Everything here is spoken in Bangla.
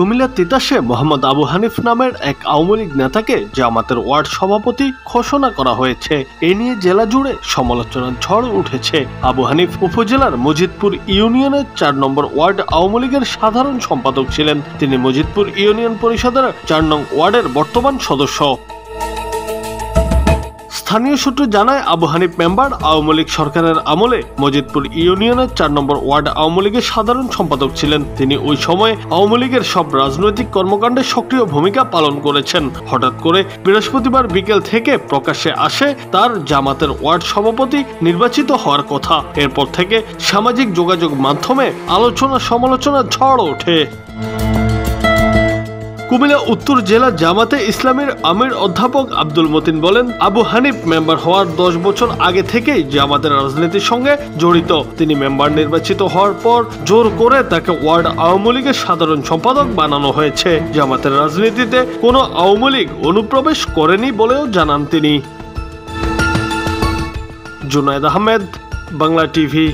কুমিল্লার তিতাসে মোহাম্মদ আবু হানিফ নামের এক আওয়ামী লীগ নেতাকে জামাতের ওয়ার্ড সভাপতি ঘোষণা করা হয়েছে। এ নিয়ে জেলা জুড়ে সমালোচনার ঝড় উঠেছে। আবু হানিফ উপজেলার মজিদপুর ইউনিয়নের ৪ নম্বর ওয়ার্ড আওয়ামী লীগের সাধারণ সম্পাদক ছিলেন। তিনি মজিদপুর ইউনিয়ন পরিষদের ৪ নং ওয়ার্ডের বর্তমান সদস্য। স্থানীয় সূত্র জানায়, আবু হানিফ মেম্বার আওয়ামী লীগ সরকারের আমলে মজিদপুর ইউনিয়নের ৪ নম্বর ওয়ার্ড আওয়ামী লীগের সাধারণ সম্পাদক ছিলেন। তিনি ওই সময়ে আওয়ামী লীগের সব রাজনৈতিক কর্মকাণ্ডে সক্রিয় ভূমিকা পালন করেছেন। হঠাৎ করে বৃহস্পতিবার বিকেল থেকে প্রকাশ্যে আসে তার জামাতের ওয়ার্ড সভাপতি নির্বাচিত হওয়ার কথা। এরপর থেকে সামাজিক যোগাযোগ মাধ্যমে আলোচনা সমালোচনার ঝড় ওঠে। কুমিল্লা উত্তর জেলা জামাতে ইসলামীর আমির অধ্যাপক আব্দুল মতিন বলেন, আবু হানিফ মেম্বার হওয়ার 10 বছর আগে থেকেই জামাতের রাজনীতির সঙ্গে জড়িত। তিনি মেম্বার নির্বাচিত হওয়ার পর জোর করে তাকে ওয়ার্ড আওয়ামী লীগের সাধারণ সম্পাদক বানানো হয়েছে। জামাতের রাজনীতিতে কোনো আওয়ামী লীগ অনুপ্রবেশ করেনি বলেও জানান তিনি। জুনায়েদ আহমেদ, বাংলা টিভি।